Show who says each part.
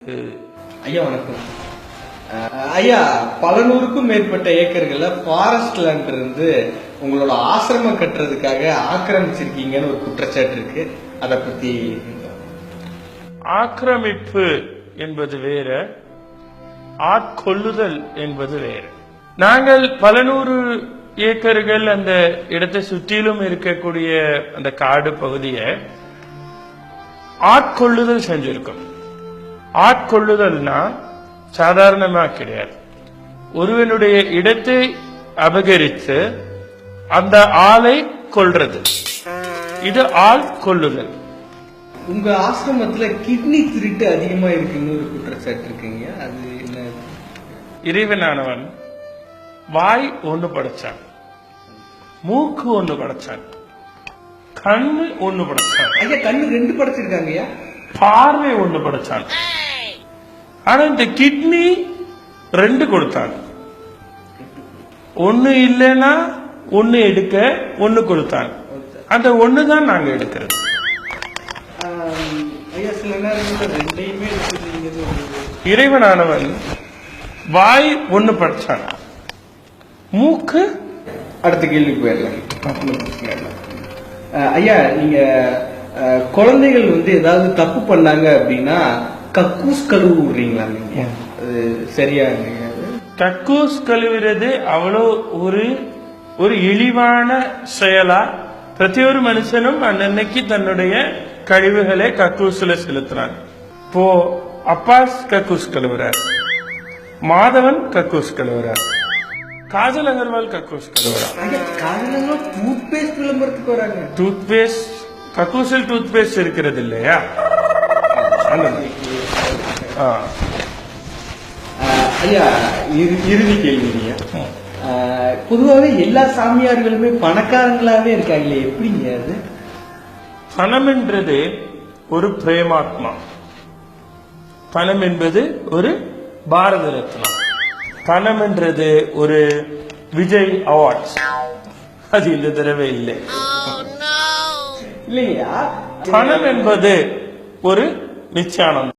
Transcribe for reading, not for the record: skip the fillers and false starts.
Speaker 1: ஐயா வணக்கம். ஐயா, பல நூறுக்கும் மேற்பட்ட ஏக்கர்கள்ல ஃபாரஸ்ட் லேண்ட் இருந்து உங்களோட ஆசிரமம் கட்டுறதுக்காக ஆக்கிரமிச்சிருக்கீங்கன்னு ஒரு குற்றச்சாட்டு இருக்கு. அதை பத்தி.
Speaker 2: ஆக்கிரமிப்பு என்பது வேற, ஆட்கொள்ளுதல் என்பது வேறு. நாங்கள் பல நூறு ஏக்கர்கள் அந்த இடத்தை சுற்றிலும் இருக்கக்கூடிய அந்த காடு பகுதியை ஆட்கொள்ளுதல் செஞ்சிருக்கோம். ஆட்கொள்ளுதல்னா சாதாரணமா கிடையாது. ஒருவனுடைய இடத்தை அபகரித்து அந்த ஆளை கொள்றது, இது ஆள் கொள்ளுதல்.
Speaker 1: உங்க ஆசிரமத்துல கிட்னி திருட்டு அதிகமா இருக்குன்னு ஒரு குற்றச்சாட்டு இருக்குங்க. அது என்ன?
Speaker 2: இறைவனானவன் வாய் ஒண்ணு படைச்சான், மூக்கு ஒண்ணு படைச்சான், கண்ணு ஒண்ணு படைச்சான்.
Speaker 1: ஐயா, கண்ணு 2 படைச்சிருக்காங்க.
Speaker 2: பார்வை ஒண்ணு படைச்சான். ஆனா இந்த கிட்னி 2 கொடுத்தான். ஒண்ணு இல்லைன்னா ஒண்ணு எடுக்க ஒண்ணு கொடுத்தான். அந்த ஒண்ணுதான் நாங்க எடுக்கிறது. இறைவனானவன் வாய் ஒண்ணு படைச்சான், மூக்கு.
Speaker 1: அடுத்த கேள்விக்கு போயிடலாம். ஐயா, நீங்க குழந்தைகள் ஏதாவது தப்பு பண்ணாங்க அப்படின்னா கக்கூஸ் கழுவு விடுறீங்களா? நீங்க அது சரியா?
Speaker 2: கக்கூஸ் கழுவுறது அவ்வளோ ஒரு இழிவான செயலா? பிரதி ஒரு மனுஷனும் அன்னைக்கு தன்னுடைய கழிவுகளை கக்கூஸ்ல செலுத்துறான். இப்போ அப்பாஸ் கக்கூஸ் கழுவுறார், மாதவன் கக்கூஸ் கழுவுறார், காஜல் அகர்வால் கக்கூஸ் கழுவுறார்.
Speaker 1: டூத் பேஸ்ட் விளம்பரத்துக்கு வராங்க.
Speaker 2: டூத் பேஸ்ட், கக்கூஸில் டூத் பேஸ்ட் இருக்கிறது இல்லையா?
Speaker 1: ஐயா, இறுதி கேள்வி. பொதுவாகவே எல்லா சாமியார்களுமே பணக்காரங்களாவே இருக்காங்களே, எப்படிங்க அது?
Speaker 2: பணம் என்றது ஒரு பிரேமாத்மா. பணம் என்பது ஒரு பாரத ரத்னா. பணம் என்றது ஒரு விஜய் அவார்ட்ஸ். அது இந்த தடவை இல்லை.
Speaker 1: இல்லையா?
Speaker 2: பணம் என்பது ஒரு நிச்சயானந்தம்.